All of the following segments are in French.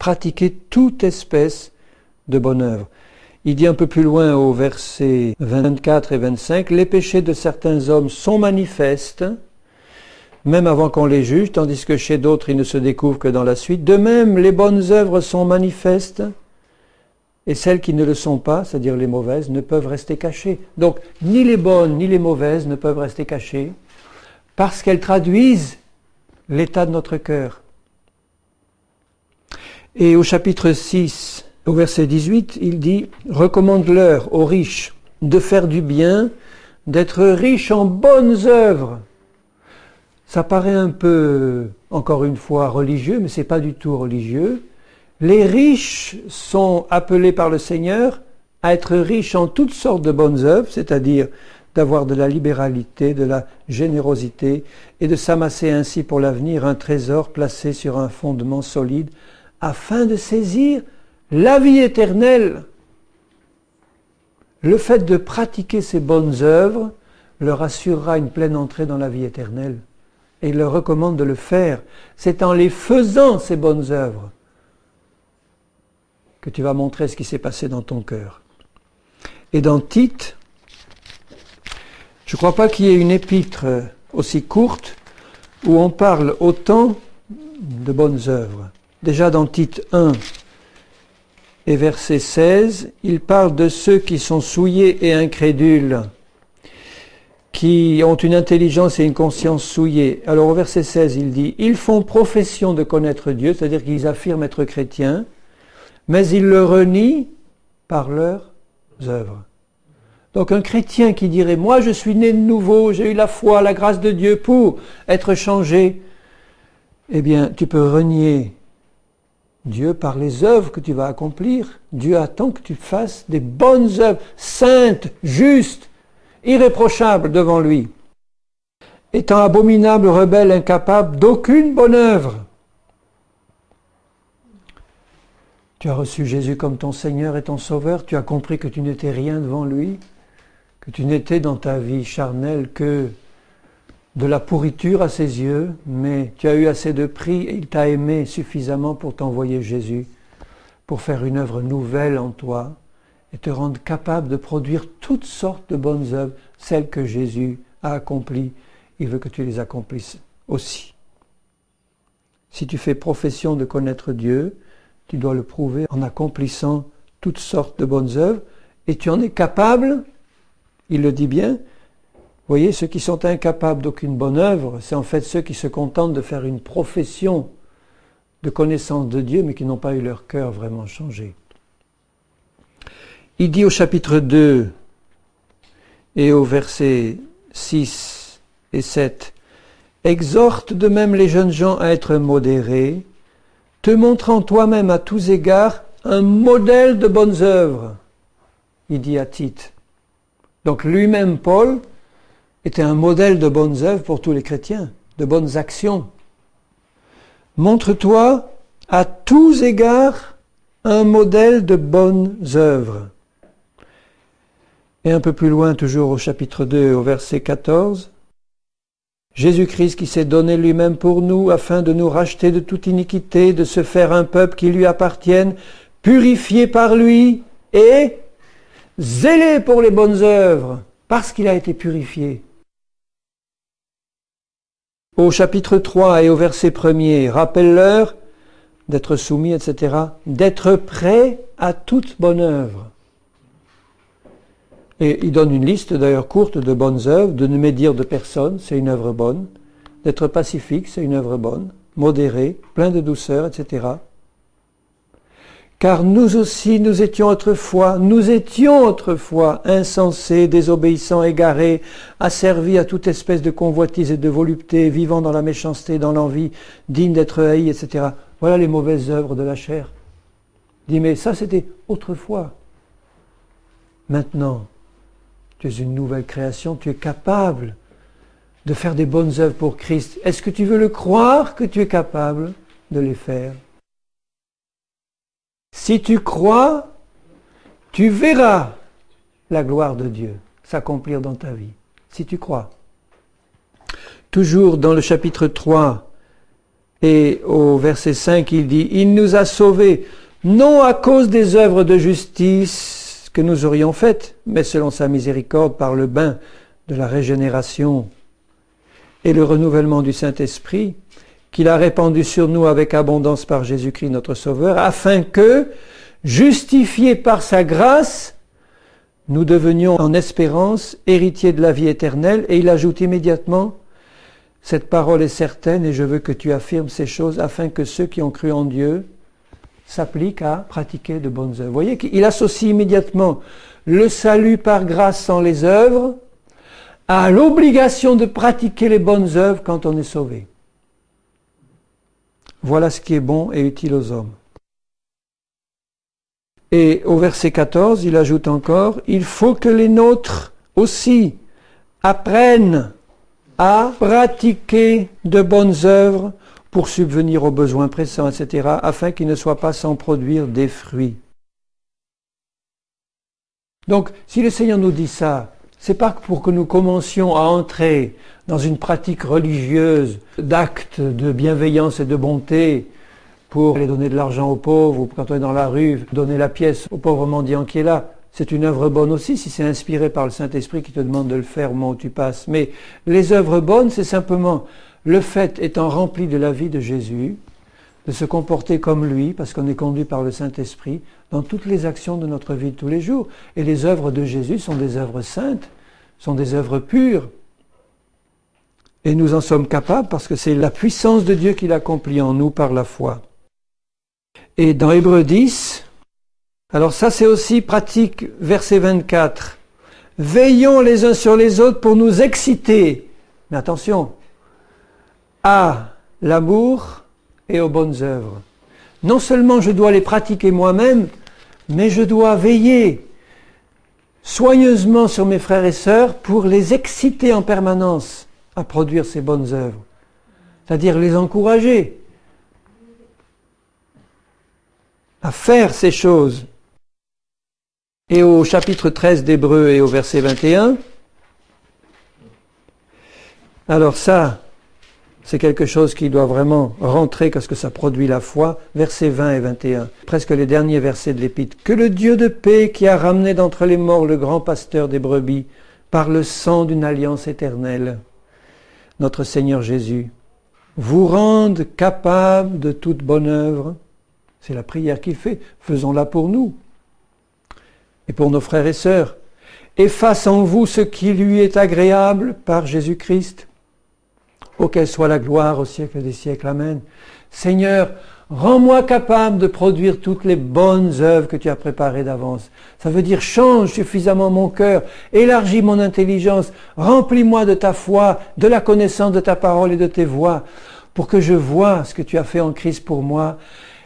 pratiquer toute espèce de bonne œuvre. Il dit un peu plus loin au verset 24 et 25, « Les péchés de certains hommes sont manifestes, même avant qu'on les juge, tandis que chez d'autres ils ne se découvrent que dans la suite. De même, les bonnes œuvres sont manifestes, et celles qui ne le sont pas, c'est-à-dire les mauvaises, ne peuvent rester cachées. » Donc, ni les bonnes ni les mauvaises ne peuvent rester cachées, parce qu'elles traduisent l'état de notre cœur. Et au chapitre 6, au verset 18, il dit « Recommande-leur aux riches de faire du bien, d'être riches en bonnes œuvres. » Ça paraît un peu, encore une fois, religieux, mais ce n'est pas du tout religieux. Les riches sont appelés par le Seigneur à être riches en toutes sortes de bonnes œuvres, c'est-à-dire d'avoir de la libéralité, de la générosité, et de s'amasser ainsi pour l'avenir un trésor placé sur un fondement solide, afin de saisir la vie éternelle. Le fait de pratiquer ces bonnes œuvres leur assurera une pleine entrée dans la vie éternelle. Et il leur recommande de le faire. C'est en les faisant, ces bonnes œuvres, que tu vas montrer ce qui s'est passé dans ton cœur. Et dans Tite, je ne crois pas qu'il y ait une épître aussi courte où on parle autant de bonnes œuvres. Déjà dans Tite 1 et verset 16, il parle de ceux qui sont souillés et incrédules, qui ont une intelligence et une conscience souillées. Alors au verset 16, il dit « Ils font profession de connaître Dieu », c'est-à-dire qu'ils affirment être chrétiens, mais ils le renient par leurs œuvres. Donc un chrétien qui dirait « Moi je suis né de nouveau, j'ai eu la foi, la grâce de Dieu pour être changé », eh bien tu peux renier Dieu par les œuvres que tu vas accomplir. Dieu attend que tu fasses des bonnes œuvres, saintes, justes, irréprochables devant lui. Étant abominable, rebelle, incapable d'aucune bonne œuvre. Tu as reçu Jésus comme ton Seigneur et ton Sauveur, tu as compris que tu n'étais rien devant lui, que tu n'étais dans ta vie charnelle que de la pourriture à ses yeux, mais tu as eu assez de prix et il t'a aimé suffisamment pour t'envoyer Jésus, pour faire une œuvre nouvelle en toi et te rendre capable de produire toutes sortes de bonnes œuvres, celles que Jésus a accomplies. Il veut que tu les accomplisses aussi. Si tu fais profession de connaître Dieu, tu dois le prouver en accomplissant toutes sortes de bonnes œuvres et tu en es capable, il le dit bien. Vous voyez, ceux qui sont incapables d'aucune bonne œuvre, c'est en fait ceux qui se contentent de faire une profession de connaissance de Dieu, mais qui n'ont pas eu leur cœur vraiment changé. Il dit au chapitre 2 et au verset 6 et 7, « Exhorte de même les jeunes gens à être modérés, te montrant toi-même à tous égards un modèle de bonnes œuvres. » Il dit à Tite. Donc lui-même, Paul, était un modèle de bonnes œuvres pour tous les chrétiens, de bonnes actions. Montre-toi à tous égards un modèle de bonnes œuvres. Et un peu plus loin, toujours au chapitre 2, au verset 14, « Jésus-Christ qui s'est donné lui-même pour nous, afin de nous racheter de toute iniquité, de se faire un peuple qui lui appartienne, purifié par lui et zélé pour les bonnes œuvres, parce qu'il a été purifié. » Au chapitre 3 et au verset 1er, rappelle-leur d'être soumis, etc., d'être prêts à toute bonne œuvre. Et il donne une liste d'ailleurs courte de bonnes œuvres, de ne médire de personne, c'est une œuvre bonne, d'être pacifique, c'est une œuvre bonne, modéré, plein de douceur, etc. Car nous aussi, nous étions autrefois insensés, désobéissants, égarés, asservis à toute espèce de convoitise et de volupté, vivant dans la méchanceté, dans l'envie, dignes d'être haïs, etc. Voilà les mauvaises œuvres de la chair. Il dit, mais ça c'était autrefois. Maintenant, tu es une nouvelle création, tu es capable de faire des bonnes œuvres pour Christ. Est-ce que tu veux le croire que tu es capable de les faire? Si tu crois, tu verras la gloire de Dieu s'accomplir dans ta vie. Si tu crois. Toujours dans le chapitre 3 Et au verset 5, il dit « Il nous a sauvés, non à cause des œuvres de justice que nous aurions faites, mais selon sa miséricorde par le bain de la régénération et le renouvellement du Saint-Esprit, qu'il a répandu sur nous avec abondance par Jésus-Christ notre Sauveur, afin que, justifiés par sa grâce, nous devenions en espérance héritiers de la vie éternelle. » Et il ajoute immédiatement « Cette parole est certaine et je veux que tu affirmes ces choses afin que ceux qui ont cru en Dieu s'appliquent à pratiquer de bonnes œuvres. » Vous voyez qu'il associe immédiatement le salut par grâce sans les œuvres à l'obligation de pratiquer les bonnes œuvres quand on est sauvé. Voilà ce qui est bon et utile aux hommes. Et au verset 14, il ajoute encore, « Il faut que les nôtres aussi apprennent à pratiquer de bonnes œuvres pour subvenir aux besoins pressants, etc., afin qu'ils ne soient pas sans produire des fruits. » Donc, si le Seigneur nous dit ça, c'est pas pour que nous commencions à entrer dans une pratique religieuse d'actes de bienveillance et de bonté pour aller donner de l'argent aux pauvres ou quand on est dans la rue, donner la pièce au pauvre mendiant qui est là. C'est une œuvre bonne aussi si c'est inspiré par le Saint-Esprit qui te demande de le faire au moment où tu passes. Mais les œuvres bonnes, c'est simplement le fait étant rempli de la vie de Jésus, de se comporter comme lui, parce qu'on est conduit par le Saint-Esprit, dans toutes les actions de notre vie de tous les jours. Et les œuvres de Jésus sont des œuvres saintes, sont des œuvres pures. Et nous en sommes capables parce que c'est la puissance de Dieu qui l'accomplit en nous par la foi. Et dans Hébreux 10, alors ça c'est aussi pratique, verset 24. « Veillons les uns sur les autres pour nous exciter, mais attention, à l'amour et aux bonnes œuvres. » Non seulement je dois les pratiquer moi-même, mais je dois veiller soigneusement sur mes frères et sœurs pour les exciter en permanence à produire ces bonnes œuvres. C'est-à-dire les encourager à faire ces choses. Et au chapitre 13 d'Hébreux et au verset 21, alors ça, c'est quelque chose qui doit vraiment rentrer parce que ça produit la foi. Versets 20 et 21, presque les derniers versets de l'Épître. « Que le Dieu de paix qui a ramené d'entre les morts le grand pasteur des brebis par le sang d'une alliance éternelle, notre Seigneur Jésus, vous rende capable de toute bonne œuvre. » C'est la prière qu'il fait. Faisons-la pour nous et pour nos frères et sœurs. « Et fasse en vous ce qui lui est agréable par Jésus-Christ, auquel soit la gloire au siècle des siècles. Amen. » Seigneur, rends-moi capable de produire toutes les bonnes œuvres que tu as préparées d'avance. Ça veut dire change suffisamment mon cœur, élargis mon intelligence, remplis-moi de ta foi, de la connaissance de ta parole et de tes voies, pour que je voie ce que tu as fait en Christ pour moi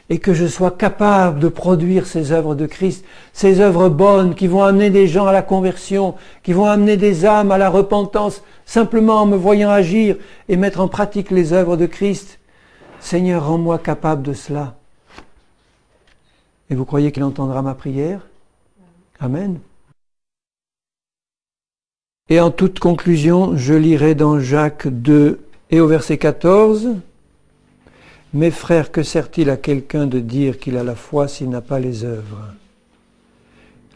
et que je sois capable de produire ces œuvres de Christ, ces œuvres bonnes qui vont amener des gens à la conversion, qui vont amener des âmes à la repentance, simplement en me voyant agir et mettre en pratique les œuvres de Christ. Seigneur, rends-moi capable de cela. Et vous croyez qu'il entendra ma prière? Amen. Et en toute conclusion, je lirai dans Jacques 2 et au verset 14, « Mes frères, que sert-il à quelqu'un de dire qu'il a la foi s'il n'a pas les œuvres ?»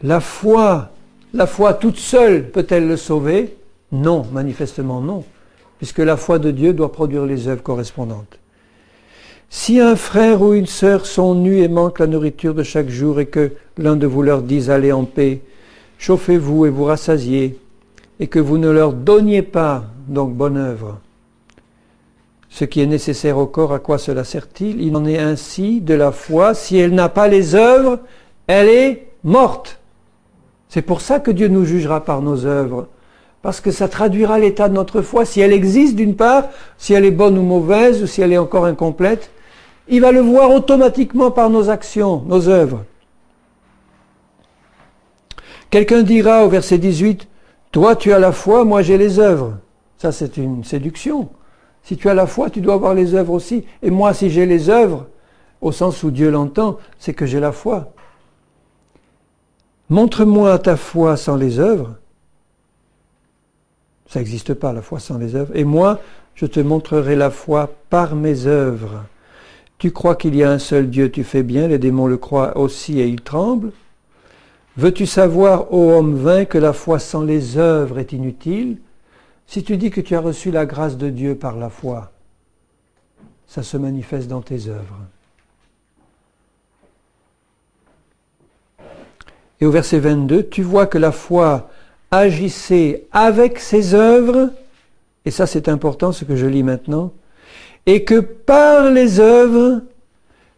La foi toute seule peut-elle le sauver? Non, manifestement non, puisque la foi de Dieu doit produire les œuvres correspondantes. Si un frère ou une sœur sont nus et manquent la nourriture de chaque jour et que l'un de vous leur dise « Allez en paix, chauffez-vous et vous rassasiez » et que vous ne leur donniez pas, donc bonne œuvre, ce qui est nécessaire au corps, à quoi cela sert-il? Il en est ainsi de la foi, si elle n'a pas les œuvres, elle est morte. C'est pour ça que Dieu nous jugera par nos œuvres, parce que ça traduira l'état de notre foi. Si elle existe d'une part, si elle est bonne ou mauvaise, ou si elle est encore incomplète, il va le voir automatiquement par nos actions, nos œuvres. Quelqu'un dira au verset 18, « Toi tu as la foi, moi j'ai les œuvres. » Ça c'est une séduction. Si tu as la foi, tu dois avoir les œuvres aussi. Et moi, si j'ai les œuvres, au sens où Dieu l'entend, c'est que j'ai la foi. Montre-moi ta foi sans les œuvres. Ça n'existe pas, la foi sans les œuvres. Et moi, je te montrerai la foi par mes œuvres. Tu crois qu'il y a un seul Dieu, tu fais bien, les démons le croient aussi et ils tremblent. Veux-tu savoir, ô homme vain, que la foi sans les œuvres est inutile? Si tu dis que tu as reçu la grâce de Dieu par la foi, ça se manifeste dans tes œuvres. Et au verset 22, tu vois que la foi agissait avec ses œuvres, et ça c'est important ce que je lis maintenant, et que par les œuvres,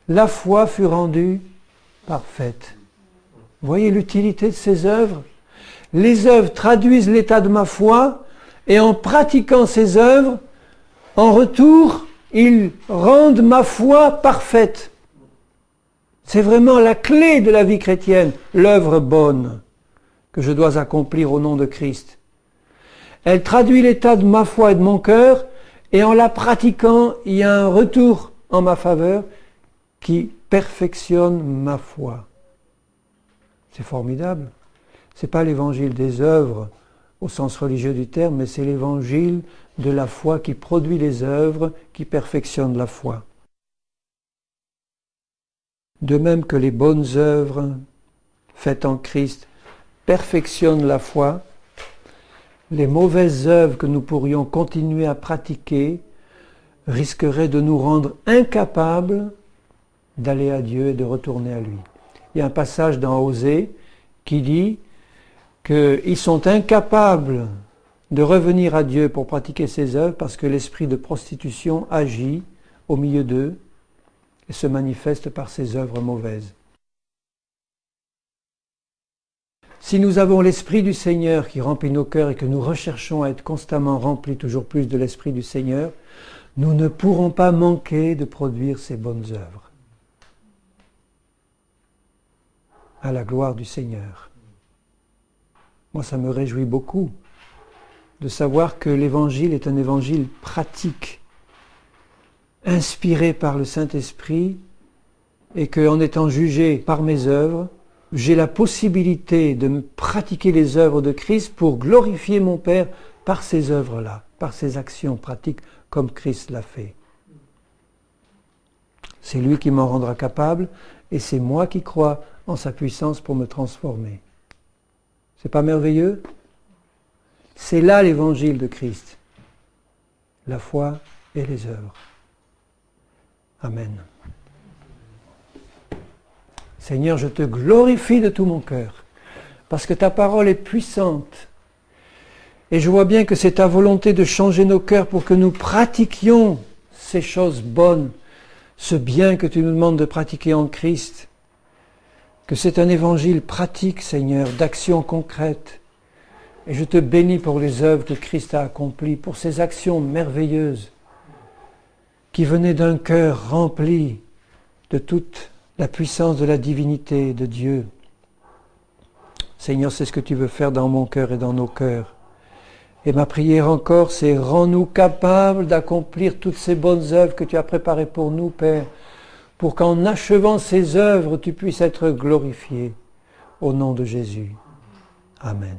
la foi fut rendue parfaite. Vous voyez l'utilité de ces œuvres? Les œuvres traduisent l'état de ma foi, et en pratiquant ces œuvres, en retour, ils rendent ma foi parfaite. C'est vraiment la clé de la vie chrétienne, l'œuvre bonne que je dois accomplir au nom de Christ. Elle traduit l'état de ma foi et de mon cœur, et en la pratiquant, il y a un retour en ma faveur qui perfectionne ma foi. C'est formidable. Ce n'est pas l'évangile des œuvres au sens religieux du terme, mais c'est l'évangile de la foi qui produit les œuvres, qui perfectionne la foi. De même que les bonnes œuvres faites en Christ perfectionnent la foi, les mauvaises œuvres que nous pourrions continuer à pratiquer risqueraient de nous rendre incapables d'aller à Dieu et de retourner à lui. Il y a un passage dans Osée qui dit qu'ils sont incapables de revenir à Dieu pour pratiquer ses œuvres parce que l'esprit de prostitution agit au milieu d'eux et se manifeste par ses œuvres mauvaises. Si nous avons l'Esprit du Seigneur qui remplit nos cœurs et que nous recherchons à être constamment remplis toujours plus de l'Esprit du Seigneur, nous ne pourrons pas manquer de produire ces bonnes œuvres. À la gloire du Seigneur. Moi, ça me réjouit beaucoup de savoir que l'Évangile est un évangile pratique, inspiré par le Saint-Esprit, et qu'en étant jugé par mes œuvres, j'ai la possibilité de pratiquer les œuvres de Christ pour glorifier mon Père par ces œuvres-là, par ces actions pratiques comme Christ l'a fait. C'est lui qui m'en rendra capable et c'est moi qui crois en sa puissance pour me transformer. C'est pas merveilleux? C'est là l'évangile de Christ, la foi et les œuvres. Amen. Seigneur, je te glorifie de tout mon cœur, parce que ta parole est puissante. Et je vois bien que c'est ta volonté de changer nos cœurs pour que nous pratiquions ces choses bonnes, ce bien que tu nous demandes de pratiquer en Christ. Que c'est un évangile pratique, Seigneur, d'action concrète. Et je te bénis pour les œuvres que Christ a accomplies, pour ces actions merveilleuses qui venaient d'un cœur rempli de toute la puissance de la divinité de Dieu. Seigneur, c'est ce que tu veux faire dans mon cœur et dans nos cœurs. Et ma prière encore, c'est rends-nous capables d'accomplir toutes ces bonnes œuvres que tu as préparées pour nous, Père, pour qu'en achevant ces œuvres, tu puisses être glorifié. Au nom de Jésus. Amen.